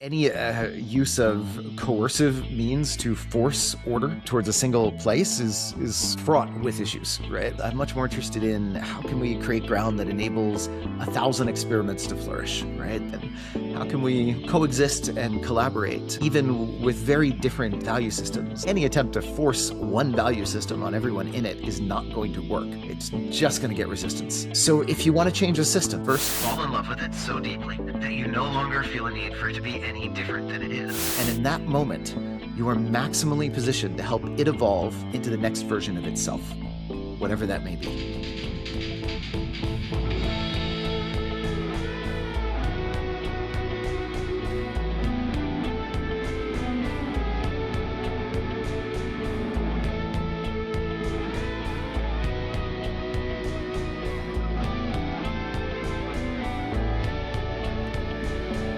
Any use of coercive means to force order towards a single place is fraught with issues, right? I'm much more interested in how can we create ground that enables 1,000 experiments to flourish, right? And how can we coexist and collaborate even with very different value systems? Any attempt to force one value system on everyone in it is not going to work. It's just going to get resistance. So if you want to change a system, first fall in love with it so deeply that you no longer feel a need for it to be any different than it is. And in that moment, you are maximally positioned to help it evolve into the next version of itself, whatever that may be.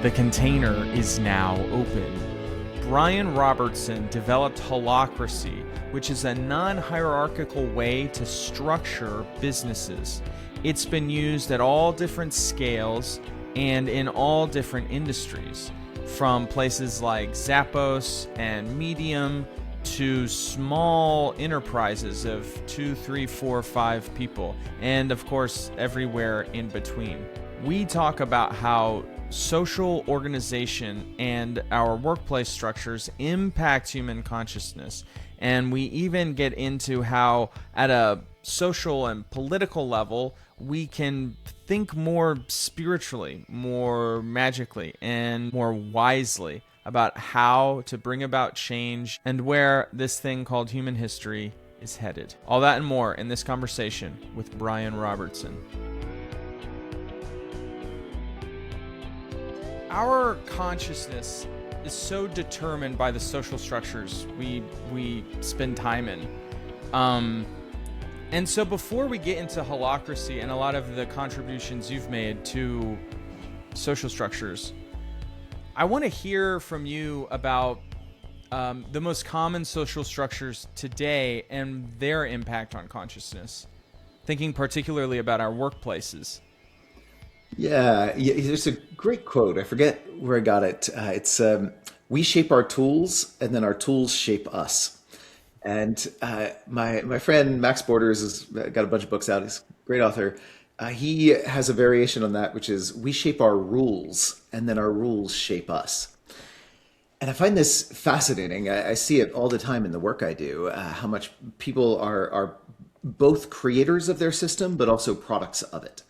The container is now open. Brian Robertson developed Holacracy, which is a non-hierarchical way to structure businesses. It's been used at all different scales and in all different industries, from places like Zappos and Medium to small enterprises of 2, 3, 4, 5 people, and of course, everywhere in between. We talk about how social organization and our workplace structures impact human consciousness. And we even get into how, at a social and political level, we can think more spiritually, more magically, and more wisely about how to bring about change and where this thing called human history is headed. All that and more in this conversation with Brian Robertson. Our consciousness is so determined by the social structures we spend time in. And so before we get into Holacracy and a lot of the contributions you've made to social structures, I want to hear from you about the most common social structures today and their impact on consciousness, thinking particularly about our workplaces. Yeah, there's a great quote. I forget where I got it. It's we shape our tools, and then our tools shape us. And my friend Max Borders has got a bunch of books out. He's a great author. He has a variation on that, which is we shape our rules, and then our rules shape us. And I find this fascinating. I see it all the time in the work I do. How much people are both creators of their system, but also products of it.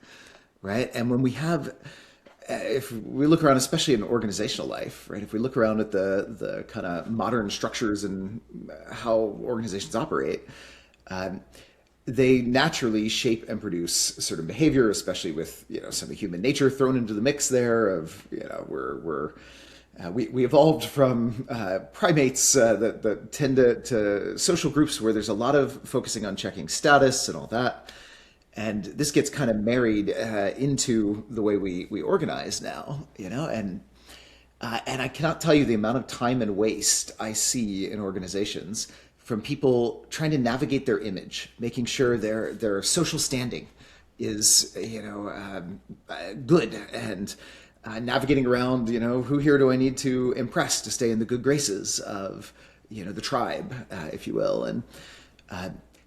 Right. And when we have, if we look around, especially in organizational life, right, if we look around at the kind of modern structures and how organizations operate, they naturally shape and produce certain behavior, especially with, some of the human nature thrown into the mix there of, we evolved from primates that tend to social groups where there's a lot of focusing on checking status and all that. And this gets kind of married into the way we organize now, and I cannot tell you the amount of time and waste I see in organizations from people trying to navigate their image, making sure their social standing is, good, and navigating around, who here do I need to impress to stay in the good graces of, the tribe, if you will, and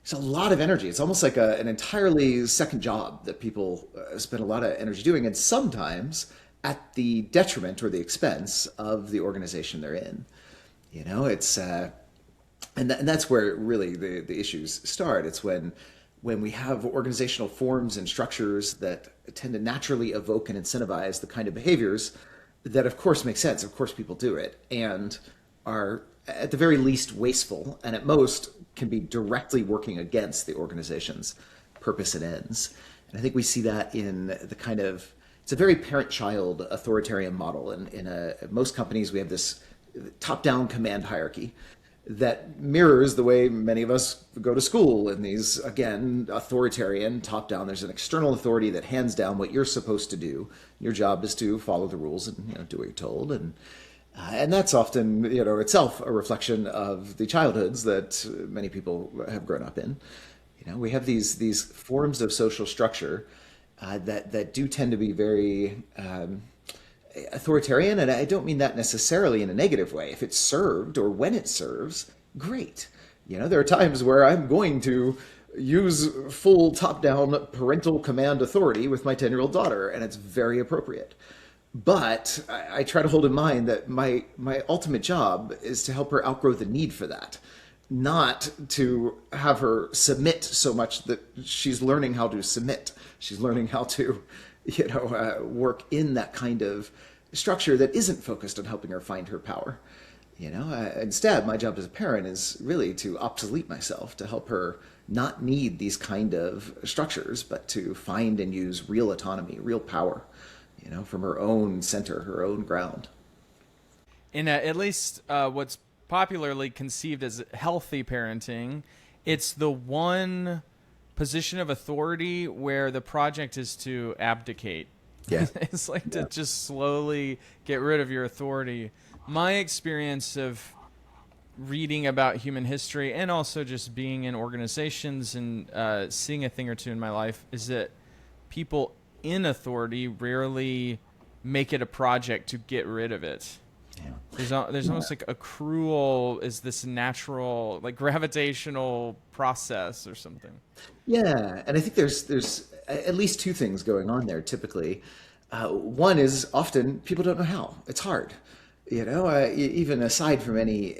it's a lot of energy. It's almost like an entirely second job that people spend a lot of energy doing, and sometimes at the detriment or the expense of the organization they're in. It's and that's where really the issues start. It's when we have organizational forms and structures that tend to naturally evoke and incentivize the kind of behaviors that, of course, make sense. Of course, people do it and are at the very least wasteful, and at most can be directly working against the organization's purpose and ends. And I think we see that in the kind of, it's a very parent-child authoritarian model. And in most companies, we have this top-down command hierarchy that mirrors the way many of us go to school in these, again, authoritarian top-down. There's an external authority that hands down what you're supposed to do. Your job is to follow the rules and do what you're told. And that's often, itself a reflection of the childhoods that many people have grown up in. We have these forms of social structure that do tend to be very authoritarian, and I don't mean that necessarily in a negative way. If it's served or when it serves, great. There are times where I'm going to use full top-down parental command authority with my 10-year-old daughter, and it's very appropriate. But I try to hold in mind that my ultimate job is to help her outgrow the need for that, not to have her submit so much that she's learning how to submit. She's learning how to, work in that kind of structure that isn't focused on helping her find her power. Instead, my job as a parent is really to obsolete myself, to help her not need these kind of structures, but to find and use real autonomy, real power, from her own center, her own ground. In at least what's popularly conceived as healthy parenting, it's the one position of authority where the project is to abdicate. Yeah. It's like to just slowly get rid of your authority. My experience of reading about human history and also just being in organizations and seeing a thing or two in my life is that people in authority rarely make it a project to get rid of it. Yeah. There's almost like a cruel, is this natural, like gravitational process or something? Yeah, and I think there's at least two things going on there typically. One is often people don't know how. It's hard. Even aside from any,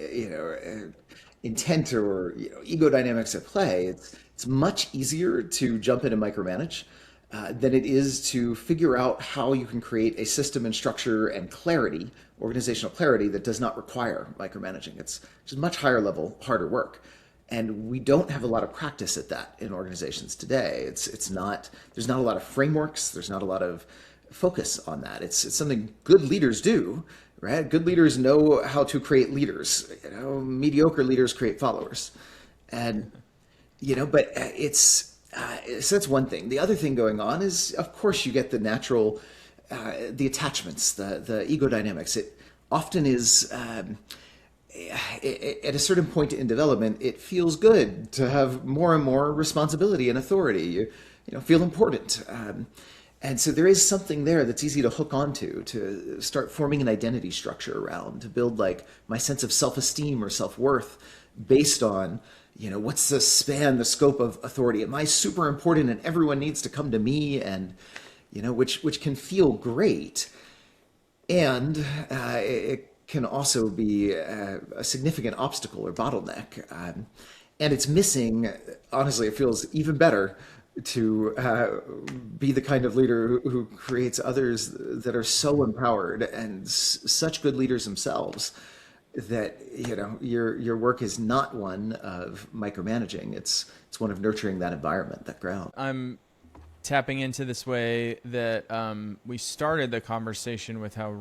intent or ego dynamics at play, it's much easier to jump in and micromanage than it is to figure out how you can create a system and structure and clarity, organizational clarity that does not require micromanaging. It's just much higher level, harder work. And we don't have a lot of practice at that in organizations today. There's not a lot of frameworks. There's not a lot of focus on that. It's something good leaders do, right? Good leaders know how to create leaders. Mediocre leaders create followers. And, but so that's one thing. The other thing going on is, of course, you get the natural, the attachments, the ego dynamics. It often is, at a certain point in development, it feels good to have more and more responsibility and authority. You feel important. And so there is something there that's easy to hook onto, to start forming an identity structure around, to build like my sense of self-esteem or self-worth based on, what's the span, the scope of authority? Am I super important and everyone needs to come to me? And, which can feel great. And it can also be a significant obstacle or bottleneck. And it's missing, honestly, it feels even better to be the kind of leader who creates others that are so empowered and such good leaders themselves that your work is not one of micromanaging. It's one of nurturing that environment, that ground. I'm tapping into this way that we started the conversation with how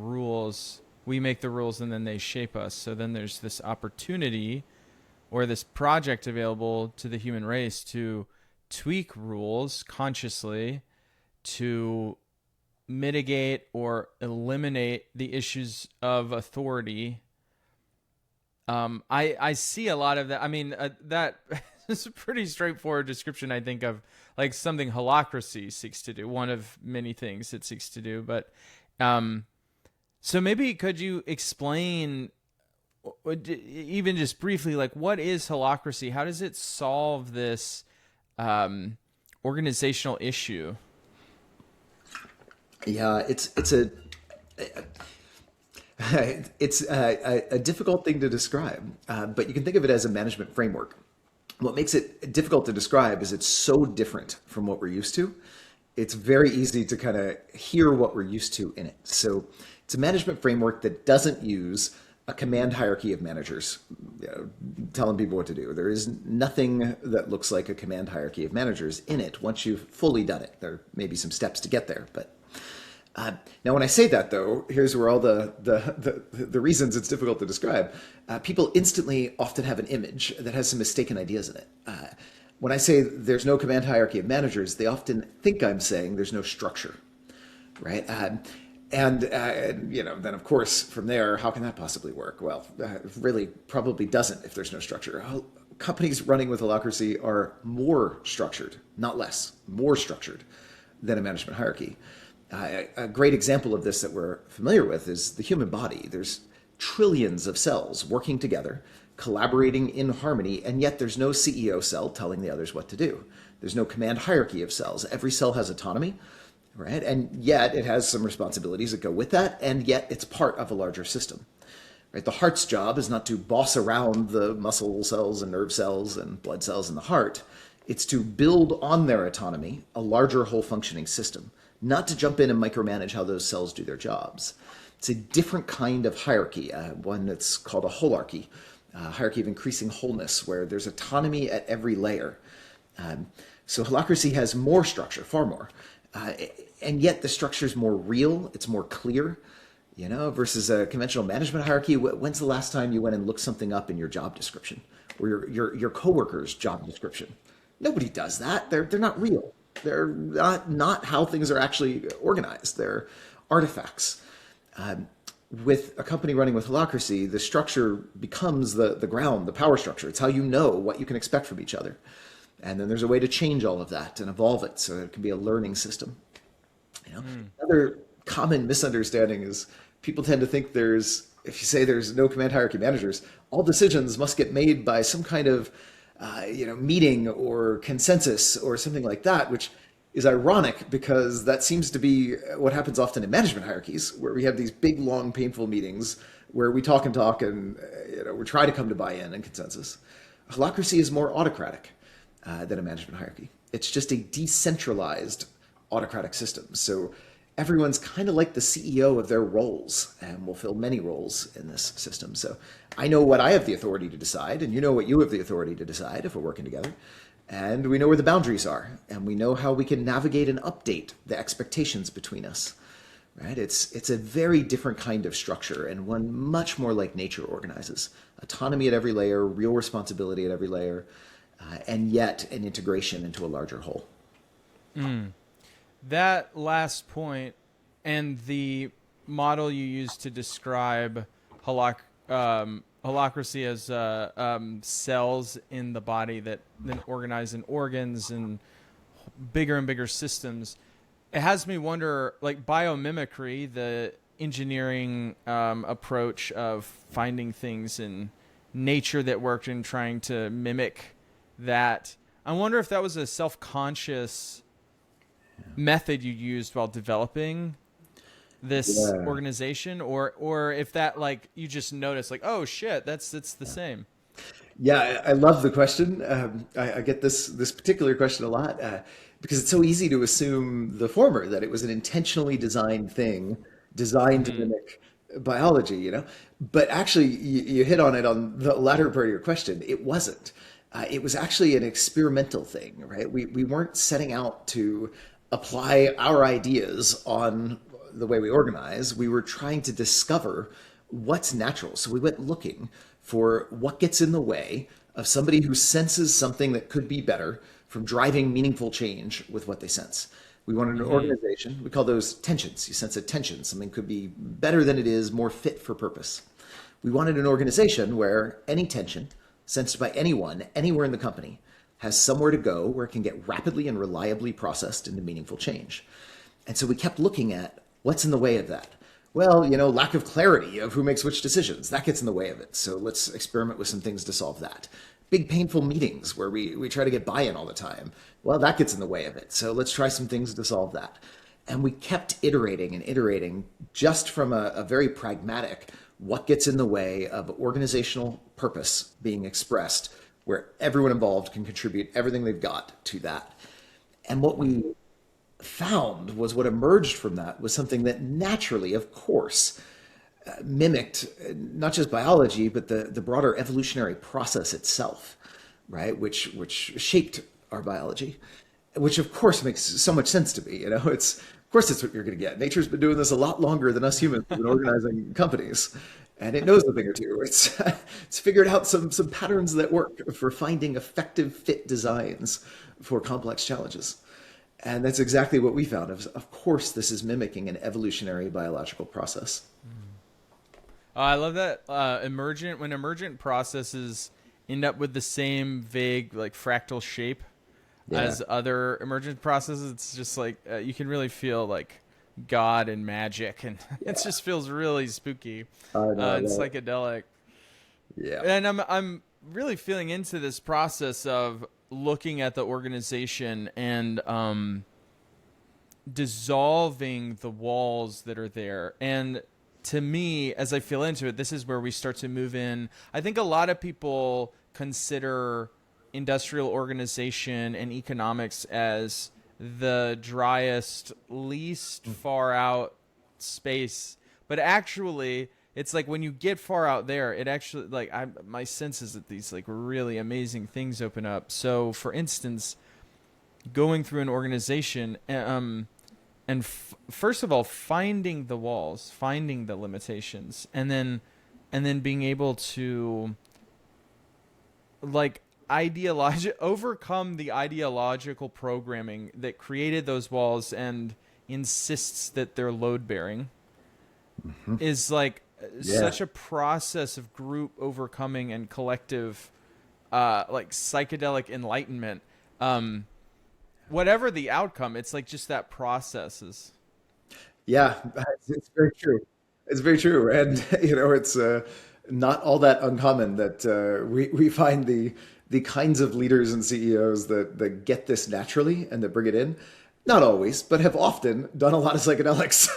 we make the rules and then they shape us. So then there's this opportunity or this project available to the human race to tweak rules consciously to mitigate or eliminate the issues of authority. I see a lot of that. I mean, that is a pretty straightforward description, I think, of like something Holacracy seeks to do, one of many things it seeks to do. But so maybe could you explain, even just briefly, like what is Holacracy? How does it solve this organizational issue? Yeah, it's a difficult thing to describe, but you can think of it as a management framework. What makes it difficult to describe is it's so different from what we're used to. It's very easy to kind of hear what we're used to in it. So it's a management framework that doesn't use a command hierarchy of managers, telling people what to do. There is nothing that looks like a command hierarchy of managers in it once you've fully done it. There may be some steps to get there, but now when I say that, though, here's where all the reasons it's difficult to describe. People instantly often have an image that has some mistaken ideas in it. When I say there's no command hierarchy of managers, they often think I'm saying there's no structure, right? And then of course from there, how can that possibly work? Well, really probably doesn't if there's no structure. Companies running with Holacracy are more structured, not less, more structured than a management hierarchy. A great example of this that we're familiar with is the human body. There's trillions of cells working together, collaborating in harmony, and yet there's no CEO cell telling the others what to do. There's no command hierarchy of cells. Every cell has autonomy, right? And yet it has some responsibilities that go with that, and yet it's part of a larger system. Right? The heart's job is not to boss around the muscle cells and nerve cells and blood cells in the heart. It's to build on their autonomy a larger whole functioning system, not to jump in and micromanage how those cells do their jobs. It's a different kind of hierarchy, one that's called a holarchy, hierarchy of increasing wholeness, where there's autonomy at every layer. So Holacracy has more structure, far more. And yet the structure is more real, it's more clear, versus a conventional management hierarchy. When's the last time you went and looked something up in your job description or your coworker's job description? Nobody does that. They're not real. They're not how things are actually organized. They're artifacts. With a company running with Holacracy, the structure becomes the ground, the power structure. It's how you know what you can expect from each other. And then there's a way to change all of that and evolve it so it can be a learning system. Another common misunderstanding is people tend to think if you say there's no command hierarchy managers, all decisions must get made by some kind of meeting or consensus or something like that, which is ironic because that seems to be what happens often in management hierarchies, where we have these big, long, painful meetings where we talk and we try to come to buy-in and consensus. Holacracy is more autocratic than a management hierarchy. It's just a decentralized autocratic system. So everyone's kind of like the CEO of their roles and will fill many roles in this system. So I know what I have the authority to decide, and you know what you have the authority to decide if we're working together. And we know where the boundaries are, and we know how we can navigate and update the expectations between us. Right? It's a very different kind of structure, and one much more like nature organizes. Autonomy at every layer, real responsibility at every layer, and yet an integration into a larger whole. That last point and the model you use to describe Holacracy as cells in the body that then organize in organs and bigger and bigger systems, it has me wonder, like biomimicry, the engineering approach of finding things in nature that worked and trying to mimic that. I wonder if that was a self-conscious method you used while developing this organization, or if that, like, you just noticed, like, oh shit, it's the same. Yeah, I love the question. I get this particular question a lot because it's so easy to assume the former, that it was an intentionally designed thing, designed to mimic biology, But actually, you hit on it on the latter part of your question. It wasn't. It was actually an experimental thing, right? We weren't setting out to apply our ideas on the way we organize. We were trying to discover what's natural. So we went looking for what gets in the way of somebody who senses something that could be better from driving meaningful change with what they sense. We wanted an organization. We call those tensions. You sense a tension. Something could be better than it is, more fit for purpose. We wanted an organization where any tension sensed by anyone, anywhere in the company, has somewhere to go where it can get rapidly and reliably processed into meaningful change. And so we kept looking at what's in the way of that. Well, lack of clarity of who makes which decisions, that gets in the way of it. So let's experiment with some things to solve that. Big painful meetings where we try to get buy-in all the time. Well, that gets in the way of it. So let's try some things to solve that. And we kept iterating and iterating just from a very pragmatic, what gets in the way of organizational purpose being expressed, where everyone involved can contribute everything they've got to that. And what we found was what emerged from that was something that naturally, of course, mimicked not just biology, but the broader evolutionary process itself, right? Which shaped our biology, which of course makes so much sense to me. Of course it's what you're going to get. Nature's been doing this a lot longer than us humans have been organizing companies. And it knows a thing or two. It's figured out some patterns that work for finding effective fit designs for complex challenges. And that's exactly what we found. Of course, this is mimicking an evolutionary biological process. I love that when emergent processes end up with the same vague, like, fractal shape as other emergent processes. It's just like you can really feel like God and magic, and it just feels really spooky I know, and right? psychedelic. Yeah. And I'm really feeling into this process of looking at the organization and dissolving the walls that are there. And to me, as I feel into it, this is where we start to move in. I think a lot of people consider industrial organization and economics as the driest, least far out space. But actually, it's like when you get far out there, it actually like my sense is that these like really amazing things open up. So, for instance, going through an organization, first of all, finding the walls, finding the limitations, and then being able to like overcome the ideological programming that created those walls and insists that they're load bearing is like Yeah. such a process of group overcoming and collective like psychedelic enlightenment. Whatever the outcome, it's like just that process is. Yeah, it's very true. It's very true, and it's not all that uncommon that we find the kinds of leaders and CEOs that get this naturally and that bring it in. Not always, but have often done a lot of psychedelics.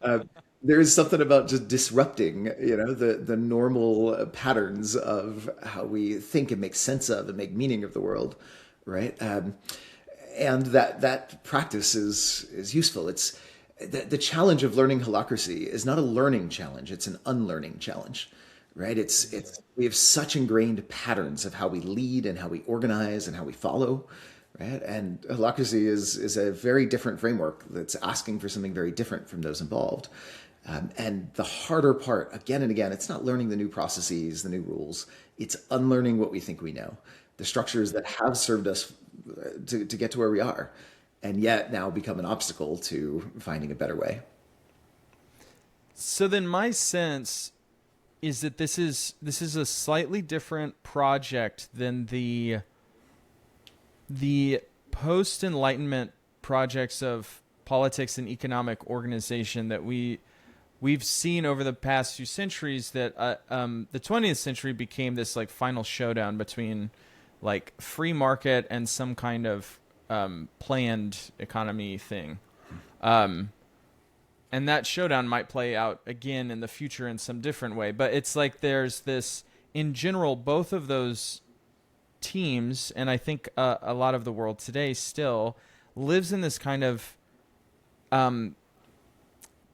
uh, there is something about just disrupting, the normal patterns of how we think and make sense of and make meaning of the world, right? And that practice is useful. It's the challenge of learning holacracy is not a learning challenge; it's an unlearning challenge, right? It's we have such ingrained patterns of how we lead and how we organize and how we follow, right? And holacracy is a very different framework that's asking for something very different from those involved. And the harder part, again and again, it's not learning the new processes, the new rules. It's unlearning what we think we know, the structures that have served us to get to where we are, and yet now become an obstacle to finding a better way. So then my sense is that this is a slightly different project than the post enlightenment projects of politics and economic organization that we've seen over the past few centuries. That the 20th century became this like final showdown between like free market and some kind of planned economy thing. And that showdown might play out again in the future in some different way. But it's like there's this, in general, both of those teams, and I think a lot of the world today still lives in this kind of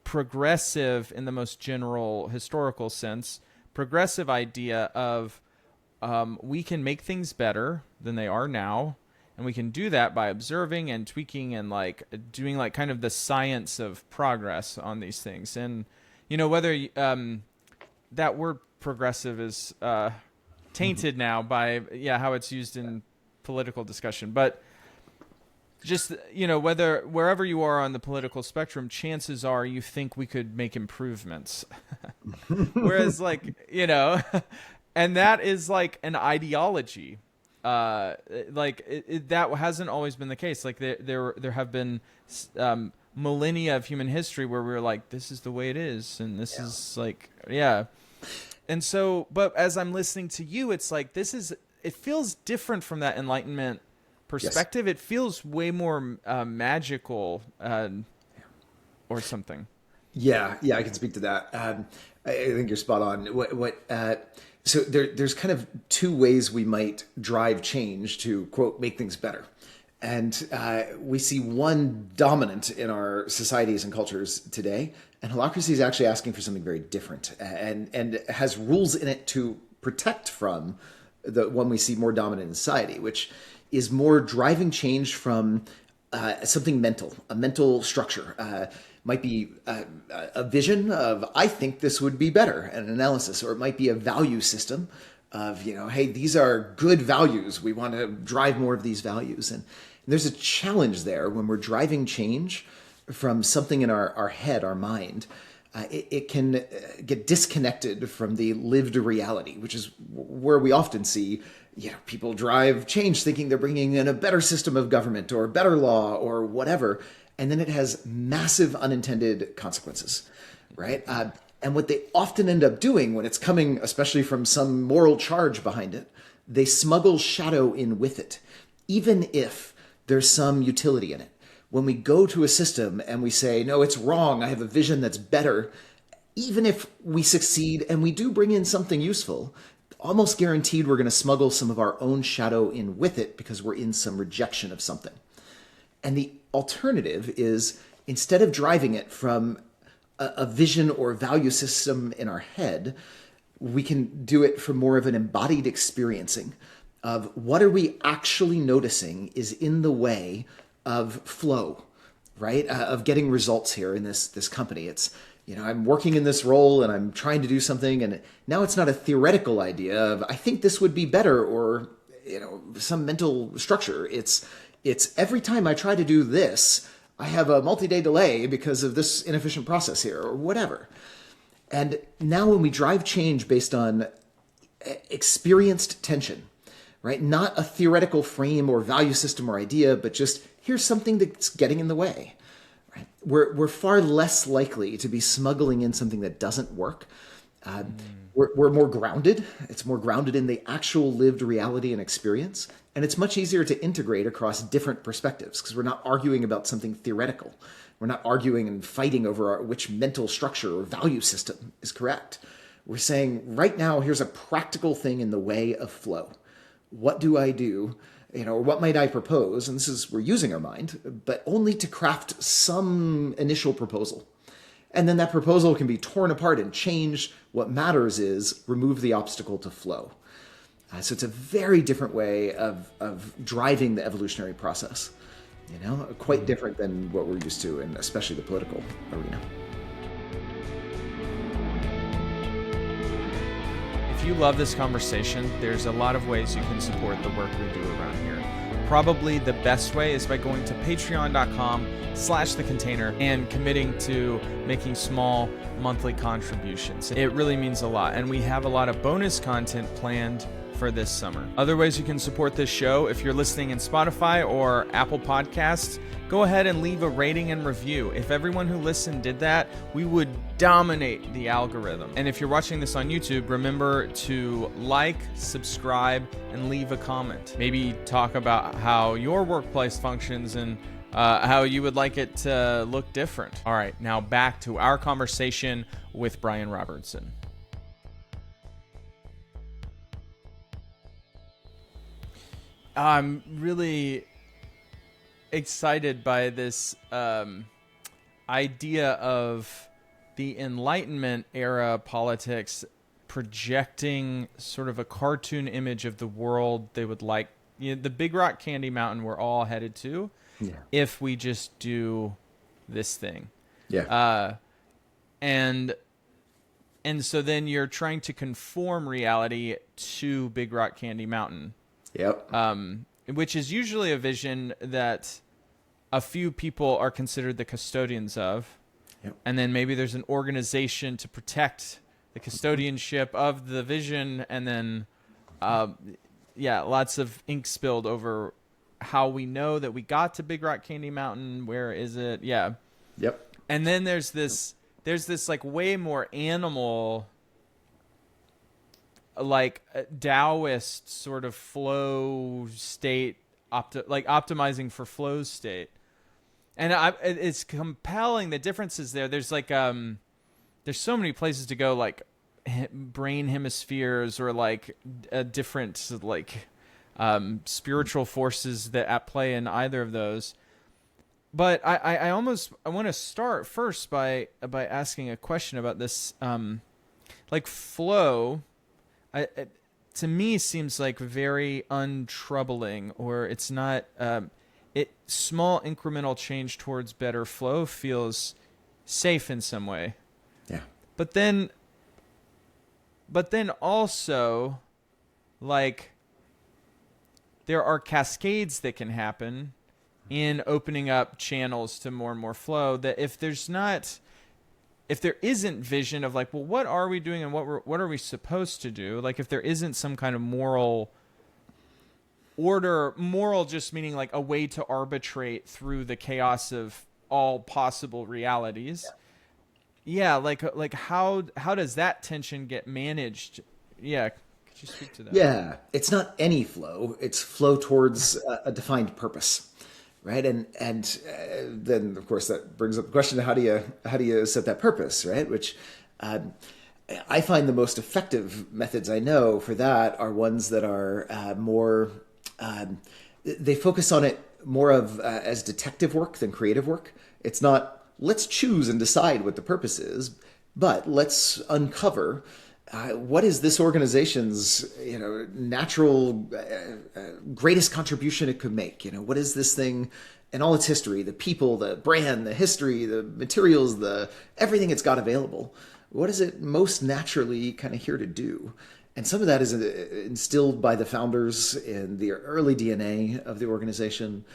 progressive, in the most general historical sense, progressive idea of we can make things better than they are now, and we can do that by observing and tweaking and like doing like kind of the science of progress on these things. And whether that word progressive is tainted now by how it's used in political discussion, but just whether wherever you are on the political spectrum, chances are you think we could make improvements. Whereas like and that is like an ideology. That hasn't always been the case. Like there have been millennia of human history where we were like, this is the way it is, and this is like And so, but as I'm listening to you, it's like it feels different from that Enlightenment perspective. Yes. It feels way more magical or something. Yeah, I can speak to that. I think you're spot on. So there's kind of two ways we might drive change to, quote, make things better. And we see one dominant in our societies and cultures today. And Holacracy is actually asking for something very different and has rules in it to protect from the one we see more dominant in society, which is more driving change from something mental, a mental structure. Might be a vision of, I think this would be better, an analysis, or it might be a value system of, hey, these are good values. We want to drive more of these values. And there's a challenge there when we're driving change from something in our head, our mind. It can get disconnected from the lived reality, which is where we often see people drive change thinking they're bringing in a better system of government or better law or whatever. and then it has massive unintended consequences, right? And what they often end up doing when it's coming, especially from some moral charge behind it, they smuggle shadow in with it, even if there's some utility in it. When we go to a system and we say, no, it's wrong, I have a vision that's better, even if we succeed and we do bring in something useful, almost guaranteed we're going to smuggle some of our own shadow in with it because we're in some rejection of something. And the alternative is, instead of driving it from a vision or value system in our head, we can do it from more of an embodied experiencing of what are we actually noticing is in the way of flow, right? Of getting results here in this company. It's, I'm working in this role and I'm trying to do something, and now it's not a theoretical idea of, I think this would be better, or, some mental structure. It's every time I try to do this, I have a multi-day delay because of this inefficient process here, or whatever. And now when we drive change based on experienced tension, right? Not a theoretical frame or value system or idea, but just here's something that's getting in the way. Right? We're far less likely to be smuggling in something that doesn't work. We're more grounded. It's more grounded in the actual lived reality and experience. And it's much easier to integrate across different perspectives because we're not arguing about something theoretical. We're not arguing and fighting over which mental structure or value system is correct. We're saying, right now, here's a practical thing in the way of flow. What do I do? Or what might I propose? And we're using our mind, but only to craft some initial proposal. And then that proposal can be torn apart and changed. What matters is remove the obstacle to flow. So it's a very different way of driving the evolutionary process, quite different than what we're used to, and especially the political arena. If you love this conversation, there's a lot of ways you can support the work we do around here. Probably the best way is by going to patreon.com/thecontainer and committing to making small monthly contributions. It really means a lot, and we have a lot of bonus content planned for this summer. Other ways you can support this show: if you're listening in Spotify or Apple Podcasts, go ahead and leave a rating and review. If everyone who listened did that, we would dominate the algorithm. And if you're watching this on YouTube, remember to like, subscribe, and leave a comment. Maybe talk about how your workplace functions and how you would like it to look different. All right, now back to our conversation with Brian Robertson. I'm really excited by this idea of the Enlightenment era politics projecting sort of a cartoon image of the world they would like, the Big Rock Candy Mountain we're all headed to, if we just do this thing. And so then you're trying to conform reality to Big Rock Candy Mountain. Which is usually a vision that a few people are considered the custodians of. And then maybe there's an organization to protect the custodianship of the vision. And then, lots of ink spilled over how we know that we got to Big Rock Candy Mountain. Where is it? And then there's this like way more animal, like Taoist sort of flow state, optimizing for flow state. And it's compelling, the differences there. There's like, there's so many places to go, like brain hemispheres, or like different like spiritual forces that at play in either of those. But I want to start first by asking a question about this, like flow. To me, seems like very untroubling, or it's not. Small incremental change towards better flow feels safe in some way. But then also, like, there are cascades that can happen in opening up channels to more and more flow. That if there isn't vision of like, well, what are we doing and what are we supposed to do? Like, if there isn't some kind of moral order, moral just meaning like a way to arbitrate through the chaos of all possible realities. Yeah, like how does that tension get managed? Yeah, could you speak to that? Yeah, it's not any flow. It's flow towards a defined purpose, right? And then of course that brings up the question: how do you set that purpose, right? Which I find the most effective methods I know for that are ones that are more. They focus on it more of as detective work than creative work. It's not let's choose and decide what the purpose is, but let's uncover what is this organization's natural greatest contribution it could make. What is this thing and all its history, the people, the brand, the history, the materials, the everything it's got available. What is it most naturally kind of here to do? And some of that is instilled by the founders in the early DNA of the organization.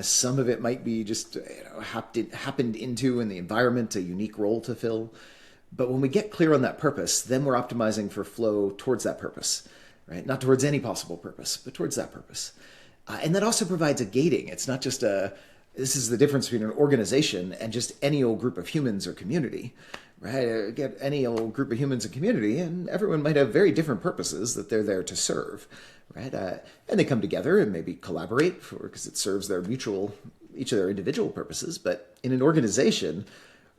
Some of it might be just happened into in the environment, a unique role to fill. But when we get clear on that purpose, then we're optimizing for flow towards that purpose, right? Not towards any possible purpose, but towards that purpose. And that also provides a gating. It's not just this is the difference between an organization and just any old group of humans or community, right? Get any old group of humans and community, and everyone might have very different purposes that they're there to serve, right? And they come together and maybe collaborate because it serves each of their individual purposes. But in an organization,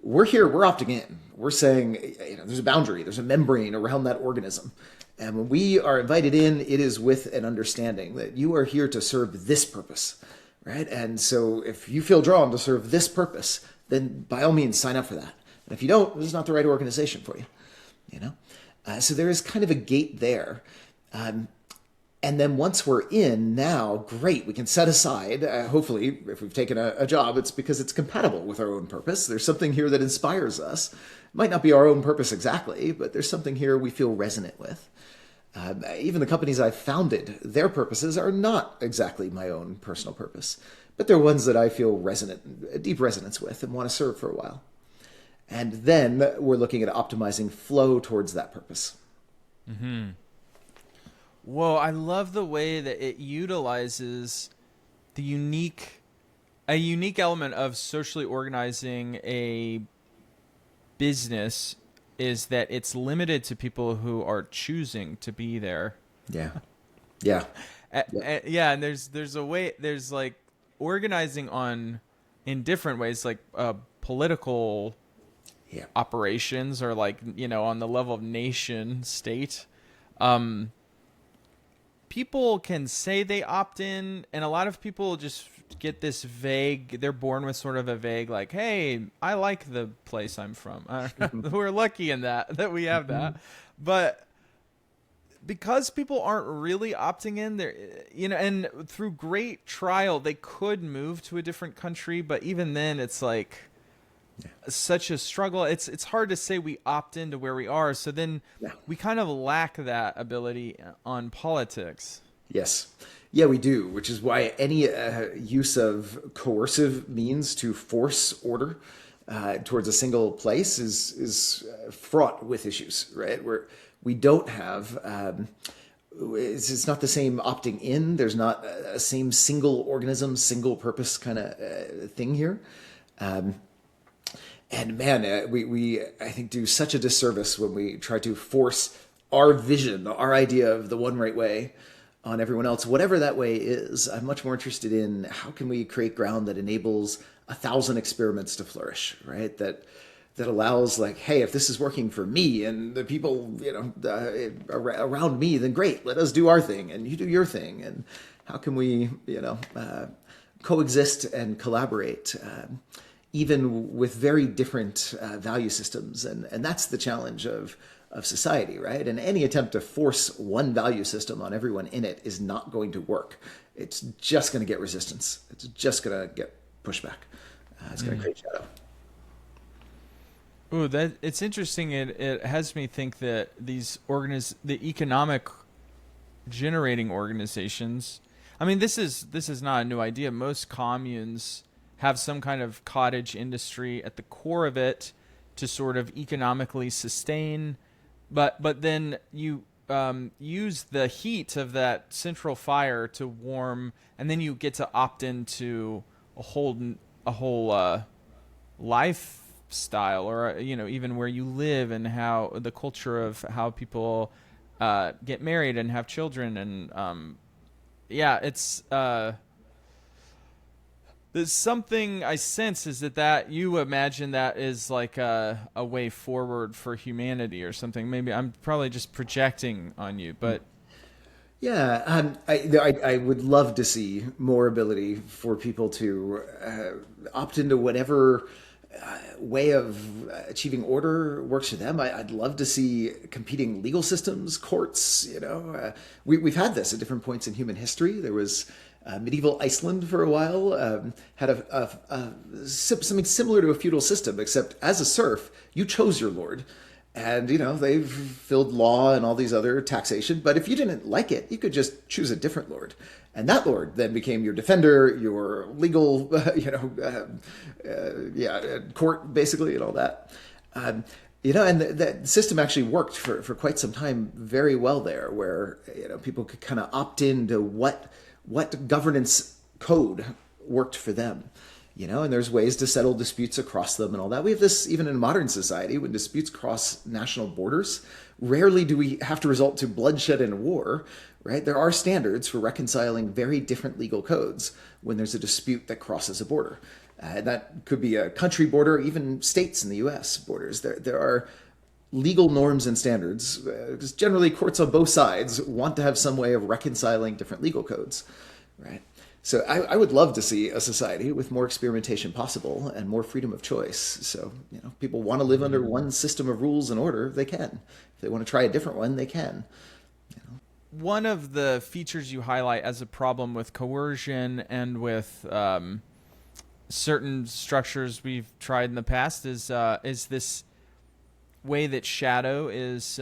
we're opting in. We're saying, there's a boundary, there's a membrane around that organism. And when we are invited in, it is with an understanding that you are here to serve this purpose, right? And so if you feel drawn to serve this purpose, then by all means sign up for that. And if you don't, this is not the right organization for you, So there is kind of a gate there. And then once we're in, now, great, we can set aside, hopefully, if we've taken a job, it's because it's compatible with our own purpose. There's something here that inspires us. Might not be our own purpose exactly, but there's something here we feel resonant with. Even the companies I've founded, their purposes are not exactly my own personal purpose, but they're ones that I feel deep resonance with and want to serve for a while. And then we're looking at optimizing flow towards that purpose. Mm-hmm. Whoa, I love the way that it utilizes a unique element of socially organizing a business is that it's limited to people who are choosing to be there. Yeah. Yeah. Yeah, and there's a way, there's like organizing in different ways, like political operations or like, on the level of nation state. People can say they opt in, and a lot of people just get this vague, they're born with sort of a vague, like, hey, I like the place I'm from. We're lucky in that we have that. But because people aren't really opting in, they're, and through great trial, they could move to a different country. But even then, it's like such a struggle. It's hard to say we opt into where we are. So then we kind of lack that ability on politics. Yes. Yeah, we do, which is why any use of coercive means to force order towards a single place is fraught with issues, right? We don't have, it's not the same opting in. There's not a same single organism, single purpose kind of thing here. And man, we I think do such a disservice when we try to force our vision, our idea of the one right way on everyone else, whatever that way is. I'm much more interested in how can we create ground that enables 1,000 experiments to flourish, right? That allows like, hey, if this is working for me and the people, around me, then great, let us do our thing and you do your thing. And how can we, coexist and collaborate, even with very different value systems. And that's the challenge of society, right? And any attempt to force one value system on everyone in it is not going to work. It's just going to get resistance. It's just going to get pushback. It's going to create shadow. Ooh, that it's interesting. It has me think that the economic generating organizations. I mean, this is not a new idea. Most communes have some kind of cottage industry at the core of it to sort of economically sustain, but then you use the heat of that central fire to warm, and then you get to opt into a whole lifestyle, or even where you live, and how the culture of how people get married and have children. And yeah, it's there's something I sense is that you imagine that is like a way forward for humanity or something. Maybe I'm probably just projecting on you, but Yeah, I would love to see more ability for people to opt into whatever way of achieving order works for them. I'd love to see competing legal systems, courts. We've had this at different points in human history. There was medieval Iceland for a while, had something similar to a feudal system, except as a serf, you chose your lord. And, they've filled law and all these other taxation. But if you didn't like it, you could just choose a different lord. And that lord then became your defender, your legal, court, basically, and all that. And the system actually worked for quite some time very well there, where, people could kind of opt into what governance code worked for them. And there's ways to settle disputes across them and all that. We have this even in modern society when disputes cross national borders. Rarely do we have to resort to bloodshed and war, right? There are standards for reconciling very different legal codes when there's a dispute that crosses a border. And that could be a country border, even states in the U.S. borders. There are legal norms and standards, because generally courts on both sides want to have some way of reconciling different legal codes, right? So I would love to see a society with more experimentation possible and more freedom of choice. So, people want to live under one system of rules and order, they can. If they want to try a different one, they can. One of the features you highlight as a problem with coercion and with certain structures we've tried in the past is this way that shadow is...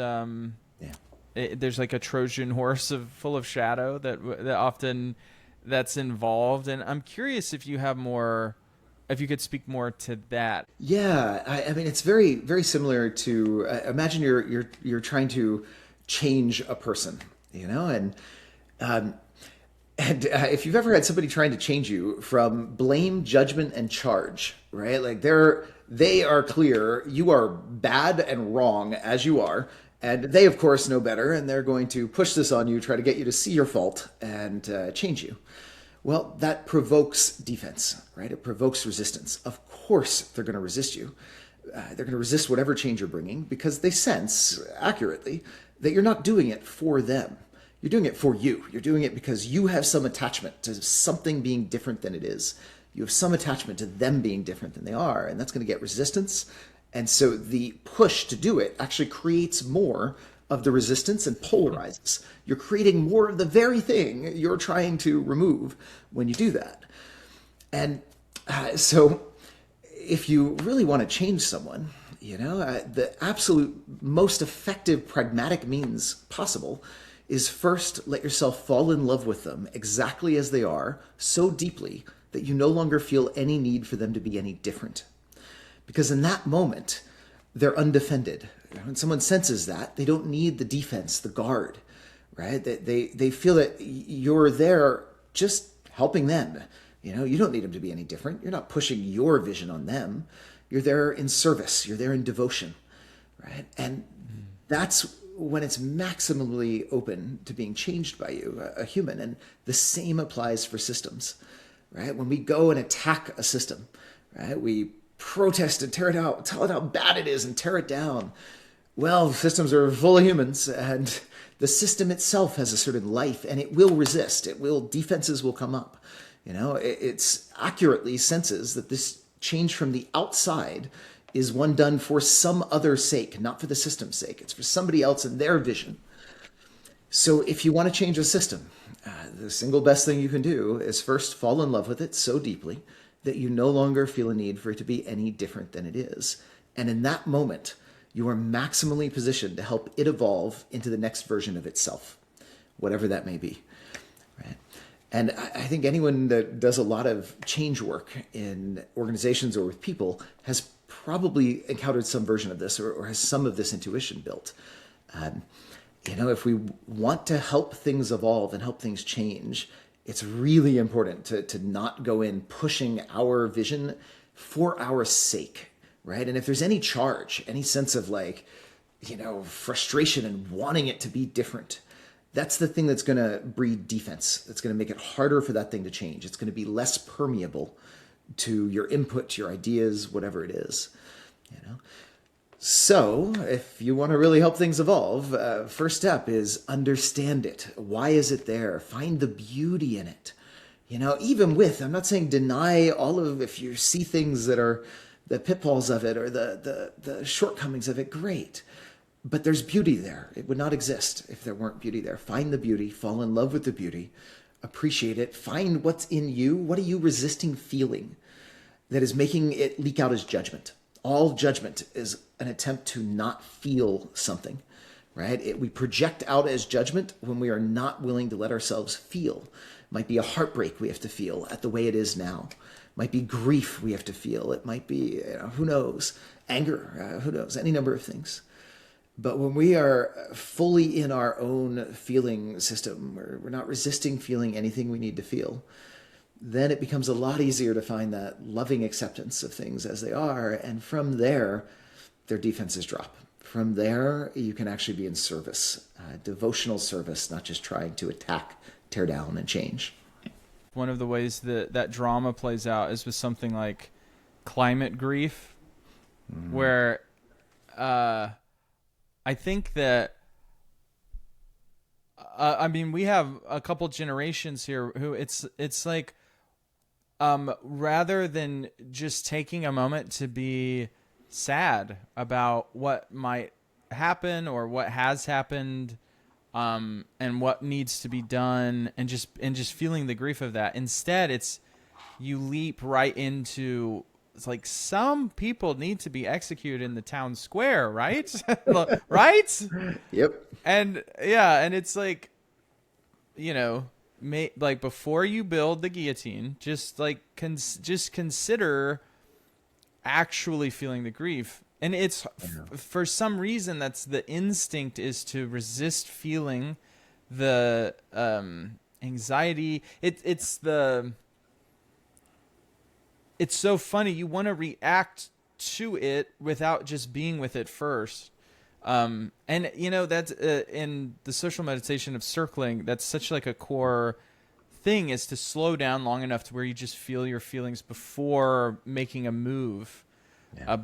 there's like a Trojan horse full of shadow that often... that's involved, and I'm curious if you could speak more to that. Yeah, I mean, it's very, very similar to imagine you're trying to change a person, and if you've ever had somebody trying to change you from blame, judgment, and charge, right? Like they are clear you are bad and wrong as you are. And they, of course, know better, and they're going to push this on you, try to get you to see your fault and change you. Well, that provokes defense, right? It provokes resistance. Of course, they're going to resist you. They're going to resist whatever change you're bringing because they sense accurately that you're not doing it for them. You're doing it for you. You're doing it because you have some attachment to something being different than it is. You have some attachment to them being different than they are, and that's going to get resistance. And so the push to do it actually creates more of the resistance and polarizes. You're creating more of the very thing you're trying to remove when you do that. And so if you really want to change someone, the absolute most effective pragmatic means possible is first let yourself fall in love with them exactly as they are so deeply that you no longer feel any need for them to be any different. Because in that moment, they're undefended. When someone senses that, they don't need the defense, the guard, right? They feel that you're there just helping them. You don't need them to be any different. You're not pushing your vision on them. You're there in service. You're there in devotion, right? And that's when it's maximally open to being changed by you, a human. And the same applies for systems, right? When we go and attack a system, right? We protest and tear it out, tell it how bad it is and tear it down. Well, systems are full of humans, and the system itself has a certain life, and it will resist. Defenses will come up. It's accurately senses that this change from the outside is one done for some other sake, not for the system's sake. It's for somebody else and their vision. So if you want to change a system, the single best thing you can do is first fall in love with it so deeply that you no longer feel a need for it to be any different than it is. And in that moment, you are maximally positioned to help it evolve into the next version of itself, whatever that may be. Right? And I think anyone that does a lot of change work in organizations or with people has probably encountered some version of this or has some of this intuition built. If we want to help things evolve and help things change, it's really important to not go in pushing our vision for our sake, right? And if there's any charge, any sense of like, frustration and wanting it to be different, that's the thing that's going to breed defense. That's going to make it harder for that thing to change. It's going to be less permeable to your input, to your ideas, whatever it is, So if you want to really help things evolve, first step is understand it. Why is it there? Find the beauty in it. Even with, I'm not saying deny all of, if you see things that are the pitfalls of it or the shortcomings of it, great. But there's beauty there. It would not exist if there weren't beauty there. Find the beauty, fall in love with the beauty, appreciate it, find what's in you. What are you resisting feeling that is making it leak out as judgment? All judgment is an attempt to not feel something, right? We project out as judgment when we are not willing to let ourselves feel. It might be a heartbreak we have to feel at the way it is now. It might be grief we have to feel. It might be, who knows, anger, who knows, any number of things. But when we are fully in our own feeling system, where we're not resisting feeling anything we need to feel, then it becomes a lot easier to find that loving acceptance of things as they are. And from there, their defenses drop. From there, you can actually be in service, devotional service, not just trying to attack, tear down, and change. One of the ways that drama plays out is with something like climate grief, where I think that, we have a couple generations here who it's like, rather than just taking a moment to be sad about what might happen or what has happened, and what needs to be done, and just feeling the grief of that. Instead, you leap right into, it's like, some people need to be executed in the town square, right? Right? Yep. And it's like, like, before you build the guillotine, just like just consider actually feeling the grief. And it's for some reason, that's the instinct, is to resist feeling the anxiety. It's so funny. You want to react to it without just being with it first. And that's in the social meditation of circling, that's such like a core thing, is to slow down long enough to where you just feel your feelings before making a move,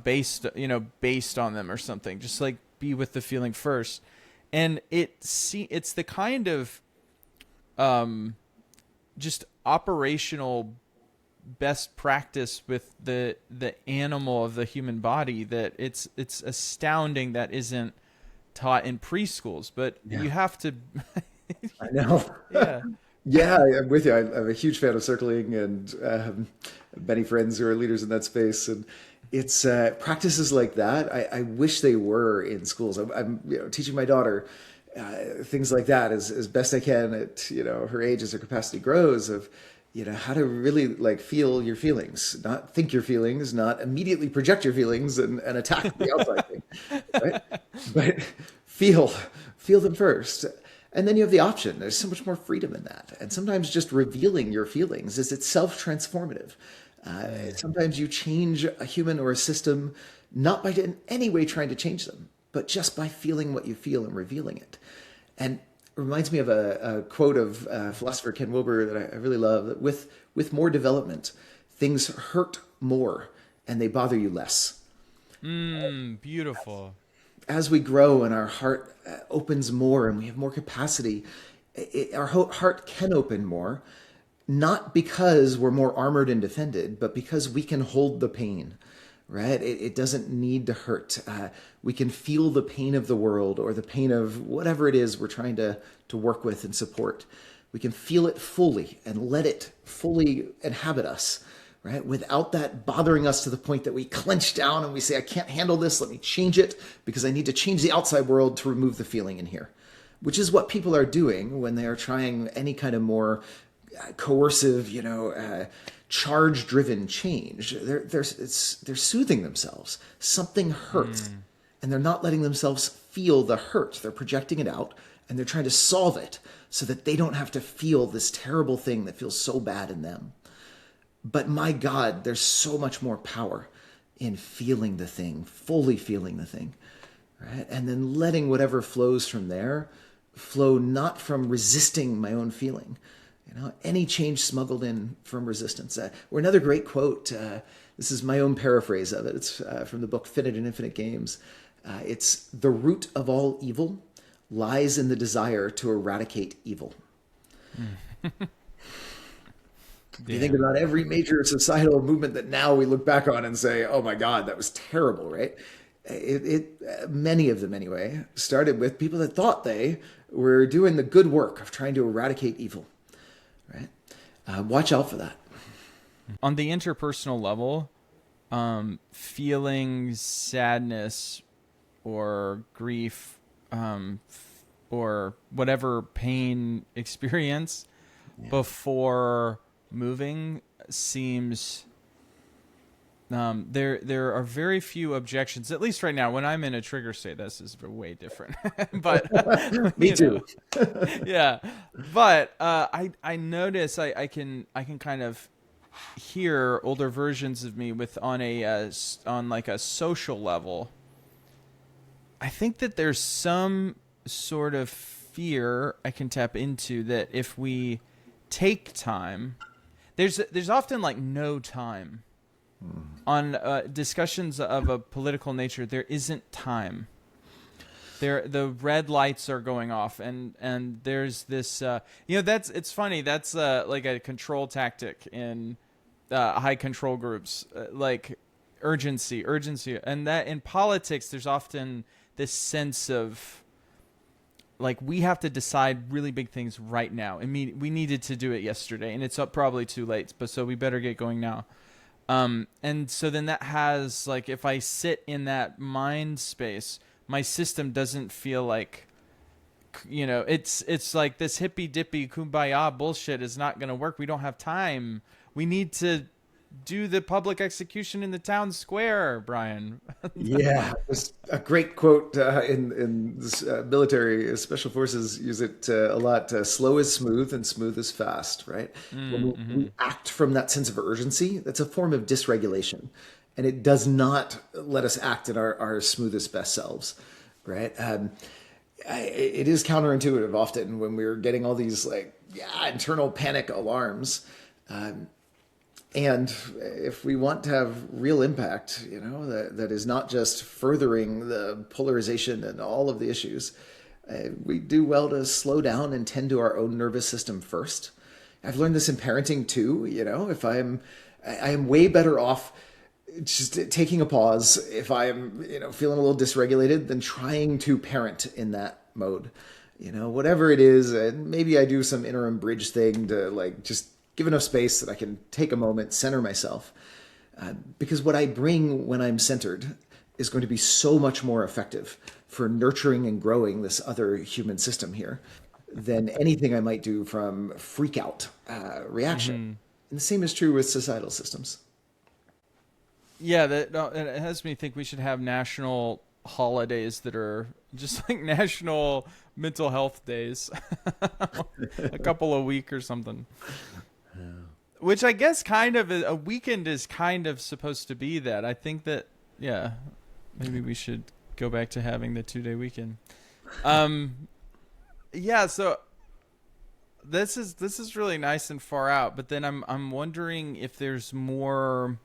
based on them or something. Just like be with the feeling first. And it's the kind of just operational best practice with the animal of the human body that it's astounding that isn't taught in preschools, but you have to. I know. Yeah, I'm with you. I'm a huge fan of circling, and many friends who are leaders in that space, and it's practices like that. I wish they were in schools. I'm teaching my daughter things like that as best I can at her age, as her capacity grows, of how to really like feel your feelings, not think your feelings, not immediately project your feelings and attack the outside thing, right? But feel them first. And then you have the option. There's so much more freedom in that. And sometimes just revealing your feelings is itself transformative. Sometimes you change a human or a system, not by in any way trying to change them, but just by feeling what you feel and revealing it. And it reminds me of a quote of philosopher Ken Wilber that I really love. That with more development, things hurt more and they bother you less. Beautiful. As we grow and our heart opens more and we have more capacity, our heart can open more, not because we're more armored and defended, but because we can hold the pain, right? It doesn't need to hurt. We can feel the pain of the world or the pain of whatever it is we're trying to work with and support. We can feel it fully and let it fully inhabit us, right? Without that bothering us to the point that we clench down and we say, I can't handle this. Let me change it because I need to change the outside world to remove the feeling in here, which is what people are doing when they are trying any kind of more coercive, charge-driven change. They're soothing themselves. Something hurts, and they're not letting themselves feel the hurt. They're projecting it out, and they're trying to solve it so that they don't have to feel this terrible thing that feels so bad in them. But my God, there's so much more power in feeling the thing, fully feeling the thing, right? And then letting whatever flows from there flow not from resisting my own feeling, any change smuggled in from resistance. Or another great quote, this is my own paraphrase of it. It's from the book Finite and Infinite Games. It's the root of all evil lies in the desire to eradicate evil. You think about every major societal movement that now we look back on and say, oh my God, that was terrible, right? Many of them anyway, started with people that thought they were doing the good work of trying to eradicate evil, right? Watch out for that. On the interpersonal level, feeling sadness or grief or whatever pain experience before moving seems there are very few objections, at least right now when I'm in a trigger state. This is way different. But Me too. Yeah, but I notice I can kind of hear older versions of me with on like a social level. I think that there's some sort of fear I can tap into that if we take time, there's often like no time on discussions of a political nature. There isn't time. The red lights are going off, and there's this it's funny, that's like a control tactic in high control groups, like urgency, and that in politics there's often this sense of like we have to decide really big things right now. I mean, we needed to do it yesterday, and it's probably too late, but so we better get going now. And so then that has like, if I sit in that mind space, my system doesn't feel like, it's like this hippy dippy kumbaya bullshit is not going to work. We don't have time. We need to do the public execution in the town square, Brian. Yeah, there's a great quote in this, military special forces use it a lot. Slow is smooth and smooth is fast, right? When we act from that sense of urgency, that's a form of dysregulation. And it does not let us act in our smoothest, best selves, right? It is counterintuitive often when we're getting all these internal panic alarms. And if we want to have real impact, that is not just furthering the polarization and all of the issues, we do well to slow down and tend to our own nervous system first. I've learned this in parenting too. If I am way better off just taking a pause if I'm, feeling a little dysregulated than trying to parent in that mode, whatever it is. And maybe I do some interim bridge thing to just give enough space that I can take a moment, center myself. Because what I bring when I'm centered is going to be so much more effective for nurturing and growing this other human system here than anything I might do from freak out reaction. And the same is true with societal systems. Yeah, it has me think we should have national holidays that are just like national mental health days, a couple a week or something. Which I guess kind of a weekend is kind of supposed to be that. I think that, maybe we should go back to having the 2-day weekend. So this is really nice and far out, but then I'm wondering if there's more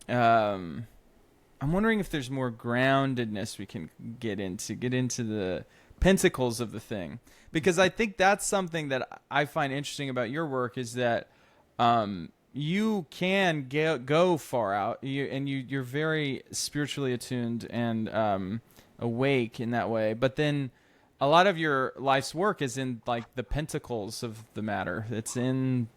groundedness we can get into the pentacles of the thing, because I think that's something that I find interesting about your work is that you can go far out, you're very spiritually attuned and awake in that way, but then a lot of your life's work is in like the pentacles of the matter. It's in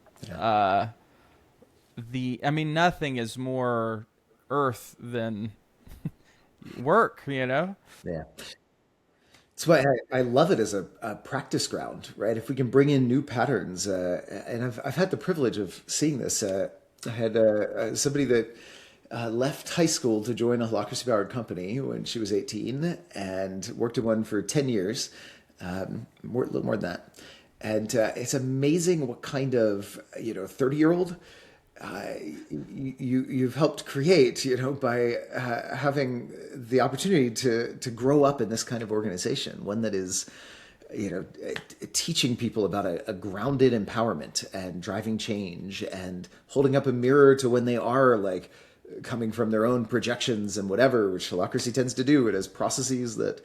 nothing is more earth than work, Yeah. That's why I love it as a practice ground, right? If we can bring in new patterns, and I've had the privilege of seeing this. I had somebody that left high school to join a Holacracy-powered company when she was 18 and worked in one for 10 years, a little more than that. And it's amazing what kind of 30-year-old you've helped create, by having the opportunity to grow up in this kind of organization, one that is, teaching people about a grounded empowerment and driving change and holding up a mirror to when they are like coming from their own projections and whatever, which Holacracy tends to do. It has processes that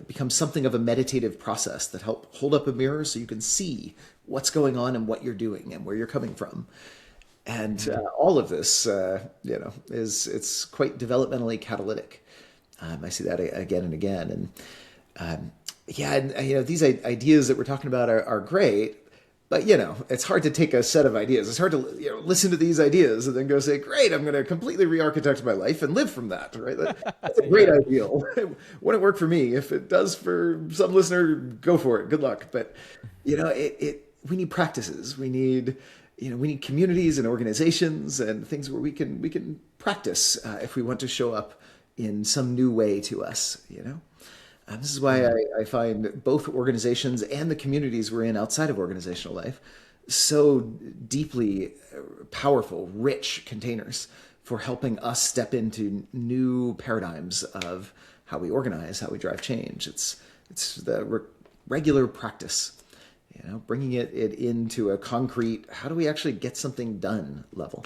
become something of a meditative process that help hold up a mirror so you can see what's going on and what you're doing and where you're coming from. And all of this, it's quite developmentally catalytic. I see that again and again. And these ideas that we're talking about are great, but it's hard to take a set of ideas. It's hard to listen to these ideas and then go say, great, I'm going to completely re-architect my life and live from that. Right? That's a great ideal. Wouldn't work for me. If it does for some listener, go for it. Good luck. But we need practices. We need communities and organizations and things where we can practice if we want to show up in some new way to us. This is why I find both organizations and the communities we're in outside of organizational life so deeply powerful, rich containers for helping us step into new paradigms of how we organize, how we drive change. It's the regular practice, bringing it into a concrete, how do we actually get something done level.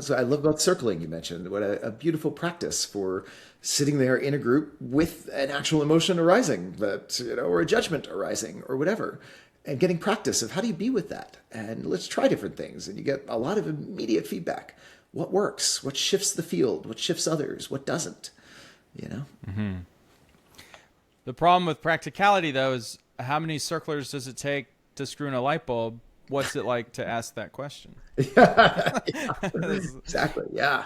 So I love about circling, you mentioned. What a beautiful practice for sitting there in a group with an actual emotion arising, or a judgment arising or whatever, and getting practice of how do you be with that? And let's try different things. And you get a lot of immediate feedback. What works? What shifts the field? What shifts others? What doesn't? The problem with practicality, though, is how many circlers does it take to screw in a light bulb? What's it like to ask that question? Exactly. Yeah.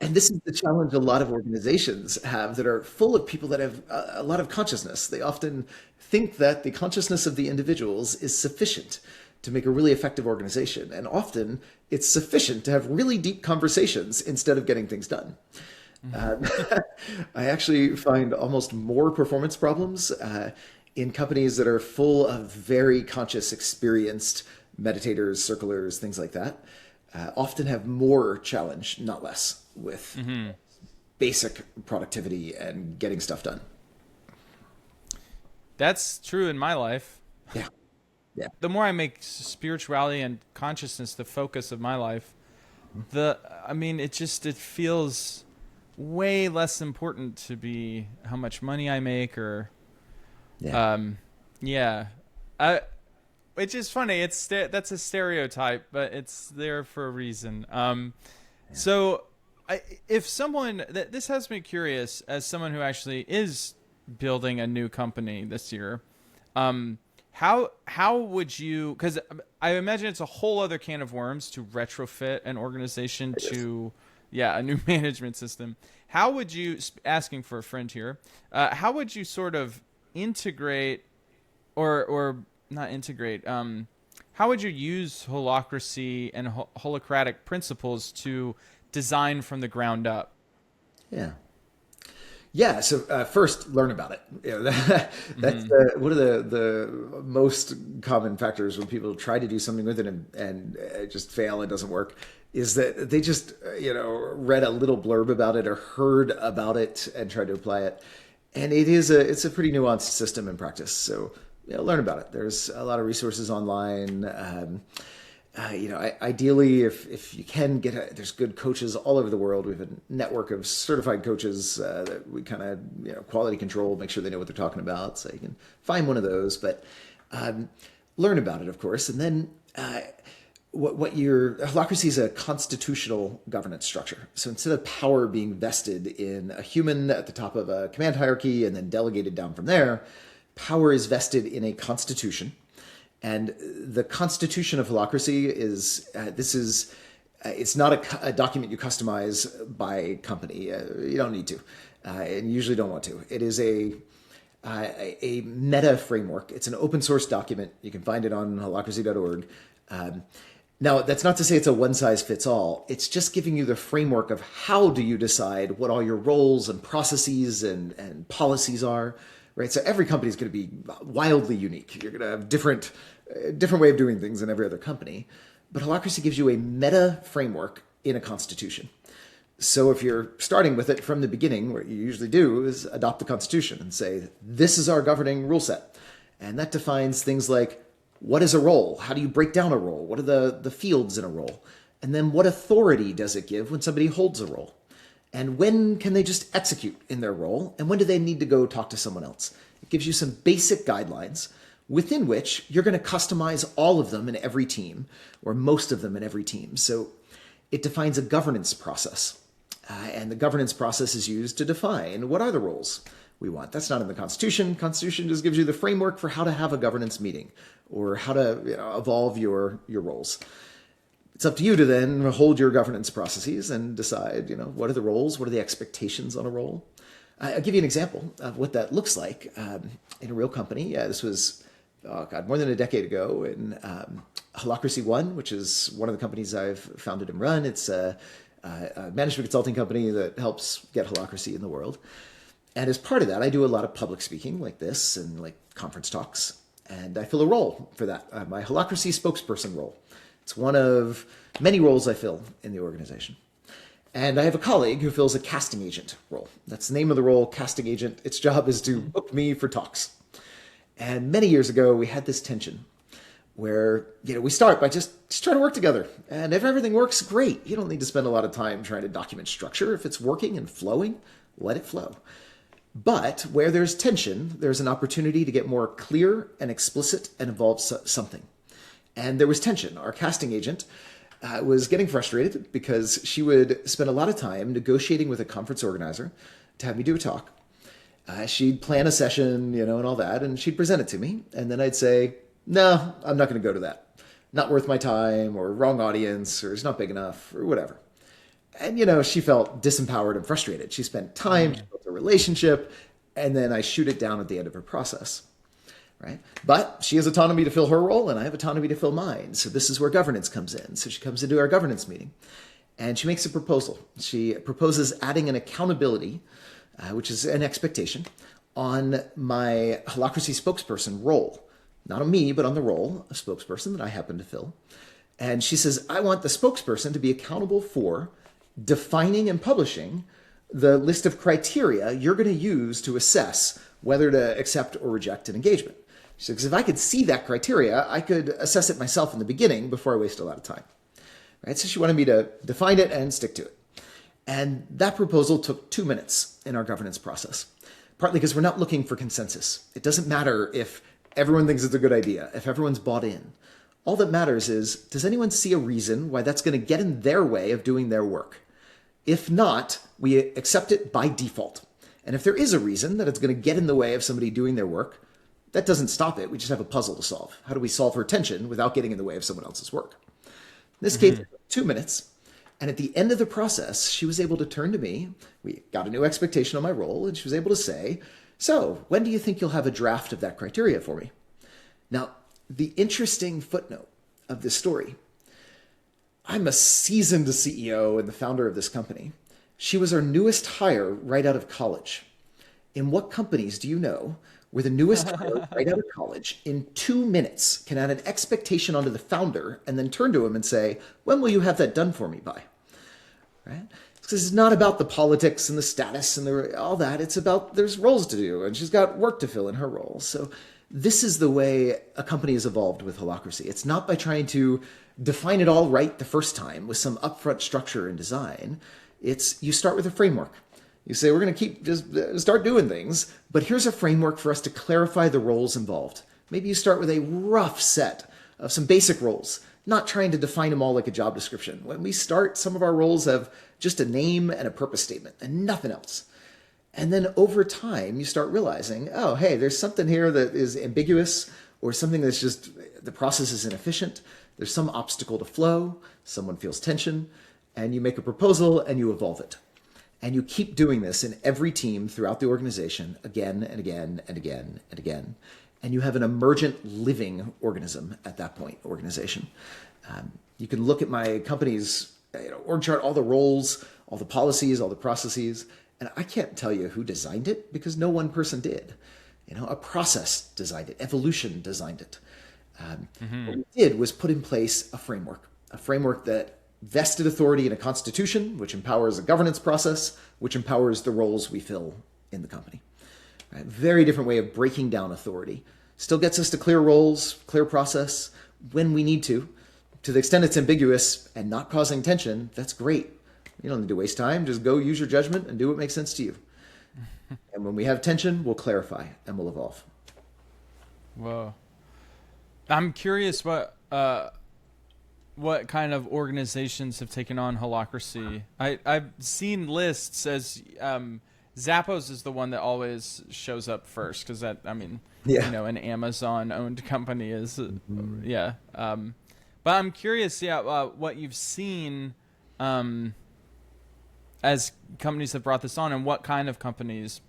And this is the challenge a lot of organizations have that are full of people that have a lot of consciousness. They often think that the consciousness of the individuals is sufficient to make a really effective organization. And often it's sufficient to have really deep conversations instead of getting things done. I actually find almost more performance problems in companies that are full of very conscious, experienced meditators, circlers, things like that, often have more challenge, not less, with basic productivity and getting stuff done. That's true in my life. Yeah. The more I make spirituality and consciousness the focus of my life, it feels way less important to be how much money I make or which is funny. That's a stereotype, but it's there for a reason. So if someone this has me curious as someone who actually is building a new company this year, how would you, because I imagine it's a whole other can of worms to retrofit an organization to a new management system. How would you, asking for a friend here, how would you sort of integrate or not integrate, how would you use Holacracy and Holacratic principles to design from the ground up? So first, learn about it. That's one of the most common factors when people try to do something with it and just fail, it doesn't work, is that they just read a little blurb about it or heard about it and tried to apply it. And it's a pretty nuanced system in practice. So learn about it. There's a lot of resources online. Ideally, if you can there's good coaches all over the world. We have a network of certified coaches that we kind of quality control, make sure they know what they're talking about. So you can find one of those, but learn about it, of course. And then Holacracy is a constitutional governance structure. So instead of power being vested in a human at the top of a command hierarchy and then delegated down from there, power is vested in a constitution. And the constitution of Holacracy is, it's not a document you customize by company. You don't need to, and you usually don't want to. It is a meta framework. It's an open source document. You can find it on holacracy.org. Now, that's not to say it's a one size fits all. It's just giving you the framework of how do you decide what all your roles and processes and policies are. Right, so every company is going to be wildly unique. You're going to have different way of doing things than every other company. But Holacracy gives you a meta framework in a constitution. So if you're starting with it from the beginning, what you usually do is adopt the Constitution and say, this is our governing rule set. And that defines things like, what is a role? How do you break down a role? What are the fields in a role? And then what authority does it give when somebody holds a role? And when can they just execute in their role? And when do they need to go talk to someone else? It gives you some basic guidelines within which you're going to customize all of them in every team, or most of them in every team. So it defines a governance process. And the governance process is used to define what are the roles we want. That's not in the Constitution. Constitution just gives you the framework for how to have a governance meeting or how to evolve your roles. It's up to you to then hold your governance processes and decide, what are the roles? What are the expectations on a role? I'll give you an example of what that looks like in a real company. Yeah, this was, more than a decade ago in Holacracy One, which is one of the companies I've founded and run. It's a management consulting company that helps get Holacracy in the world. And as part of that, I do a lot of public speaking like this and like conference talks. And I fill a role for that, my Holacracy spokesperson role. It's one of many roles I fill in the organization. And I have a colleague who fills a casting agent role. That's the name of the role, casting agent. Its job is to book me for talks. And many years ago, we had this tension where, we start by just trying to work together. And if everything works, great. You don't need to spend a lot of time trying to document structure. If it's working and flowing, let it flow. But where there's tension, there's an opportunity to get more clear and explicit and involve something. And there was tension. Our casting agent was getting frustrated because she would spend a lot of time negotiating with a conference organizer to have me do a talk. She'd plan a session, and all that, and she'd present it to me. And then I'd say, no, I'm not going to go to that. Not worth my time, or wrong audience, or it's not big enough, or whatever. And, she felt disempowered and frustrated. She spent time, she built a relationship, and then I shoot it down at the end of her process. Right? But she has autonomy to fill her role, and I have autonomy to fill mine. So this is where governance comes in. So she comes into our governance meeting, and she makes a proposal. She proposes adding an accountability, which is an expectation, on my Holacracy spokesperson role. Not on me, but on the role of spokesperson that I happen to fill. And she says, I want the spokesperson to be accountable for defining and publishing the list of criteria you're going to use to assess whether to accept or reject an engagement. She said, because if I could see that criteria, I could assess it myself in the beginning before I waste a lot of time. Right? So she wanted me to define it and stick to it. And that proposal took 2 minutes in our governance process, partly because we're not looking for consensus. It doesn't matter if everyone thinks it's a good idea, if everyone's bought in. All that matters is, does anyone see a reason why that's going to get in their way of doing their work? If not, we accept it by default. And if there is a reason that it's going to get in the way of somebody doing their work, that doesn't stop it. We just have a puzzle to solve. How do we solve her tension without getting in the way of someone else's work? In this case, it took 2 minutes. And at the end of the process, she was able to turn to me. We got a new expectation on my role, and she was able to say, so when do you think you'll have a draft of that criteria for me? Now, the interesting footnote of this story, I'm a seasoned CEO and the founder of this company. She was our newest hire right out of college. In what companies do you know where the newest hire right out of college in 2 minutes can add an expectation onto the founder and then turn to him and say, when will you have that done for me by? Right? Because it's not about the politics and the status and all that. It's about there's roles to do and she's got work to fill in her role. So this is the way a company has evolved with Holacracy. It's not by trying to define it all right the first time with some upfront structure and design. It's you start with a framework. You say, we're going to just start doing things, but here's a framework for us to clarify the roles involved. Maybe you start with a rough set of some basic roles, not trying to define them all like a job description. When we start, some of our roles have just a name and a purpose statement and nothing else. And then over time, you start realizing, oh, hey, there's something here that is ambiguous or something that's just, the process is inefficient. There's some obstacle to flow. Someone feels tension and you make a proposal and you evolve it. And you keep doing this in every team throughout the organization again and again and again and again. And you have an emergent living organism at that point, organization. You can look at my company's org chart, all the roles, all the policies, all the processes, and I can't tell you who designed it because no one person did. A process designed it, evolution designed it. What we did was put in place a framework. a framework that vested authority in a constitution, which empowers a governance process, which empowers the roles we fill in the company. Right? Very different way of breaking down authority. Still gets us to clear roles, clear process when we need to. To the extent it's ambiguous and not causing tension, that's great. You don't need to waste time. Just go use your judgment and do what makes sense to you. And when we have tension, we'll clarify and we'll evolve. Whoa. I'm curious what kind of organizations have taken on Holacracy. I've seen lists as Zappos is the one that always shows up first because that, I mean, you know, an Amazon-owned company is, yeah. But I'm curious, what you've seen as companies have brought this on and what kind of companies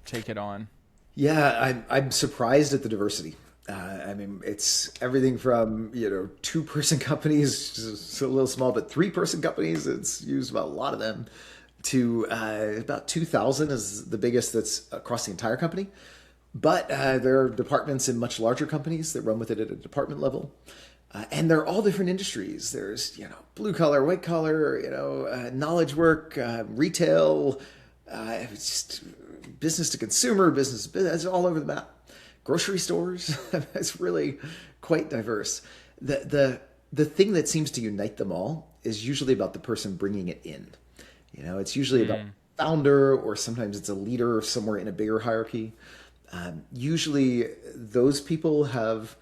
take it on. Yeah, I'm surprised at the diversity. I mean, it's everything from, you know, 2-person companies, just a little small, but 3-person companies, it's used by a lot of them, to about 2,000 is the biggest that's across the entire company. But there are departments in much larger companies that run with it at a department level. And they're all different industries. There's, you know, blue collar, white collar, you know, knowledge work, retail, just business to consumer, business to business, all over the map. Grocery stores. It's really quite diverse. The thing that seems to unite them all is usually about the person bringing it in. You know, it's usually about founder, or sometimes it's a leader somewhere in a bigger hierarchy. Usually those people have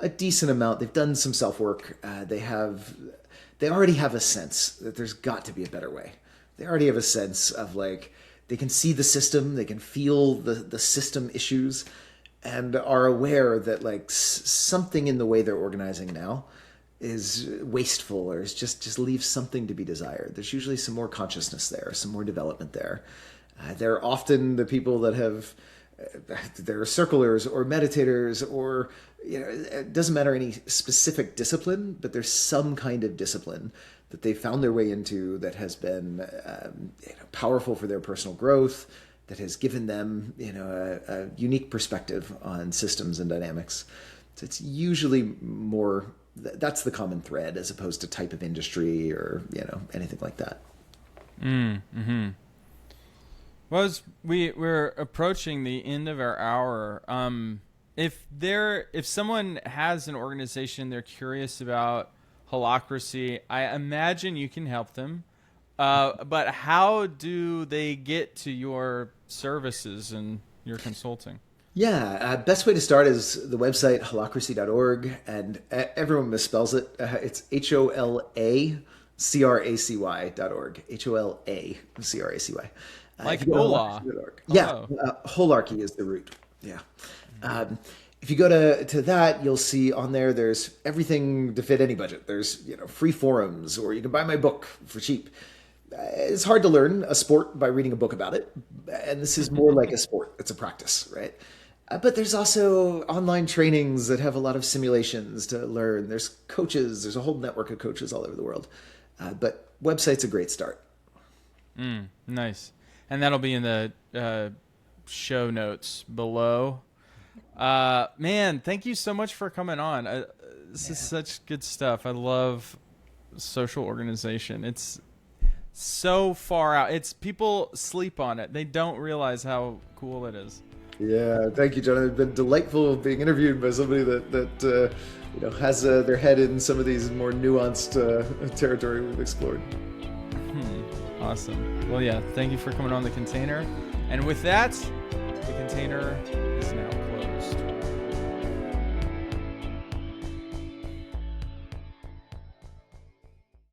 a decent amount. They've done some self-work. They already have a sense that there's got to be a better way. They already have a sense of, like, they can see the system, they can feel the system issues, and are aware that, like, something in the way they're organizing now is wasteful, or is just leaves something to be desired. There's usually some more consciousness there, some more development there. They're often the people that have, they're circlers or meditators, or, you know, it doesn't matter any specific discipline, but there's some kind of discipline that they found their way into that has been powerful for their personal growth, that has given them, you know, a unique perspective on systems and dynamics. So it's usually more, that's the common thread, as opposed to type of industry or, you know, anything like that. Mm-hmm. Well, as we're approaching the end of our hour, if someone has an organization they're curious about Holacracy, I imagine you can help them. But how do they get to your services and your consulting? Yeah, best way to start is the website holacracy.org, and everyone misspells it. It's HOLACRACY.org. HOLACRACY. Like hola. Yeah, holarchy is the root. Yeah. If you go to that, you'll see on there, there's everything to fit any budget. There's, you know, free forums, or you can buy my book for cheap. It's hard to learn a sport by reading a book about it. And this is more like a sport. It's a practice, right? But there's also online trainings that have a lot of simulations to learn. There's coaches. There's a whole network of coaches all over the world. But website's a great start. Nice. And that'll be in the show notes below. Man, thank you so much for coming on. This is such good stuff. I love social organization. It's so far out. It's people sleep on it. They don't realize how cool it is. Yeah, thank you, John. It's been delightful being interviewed by somebody that you know, has their head in some of these more nuanced territory we've explored. Awesome. Well, yeah, thank you for coming on The Container. And with that, The Container is now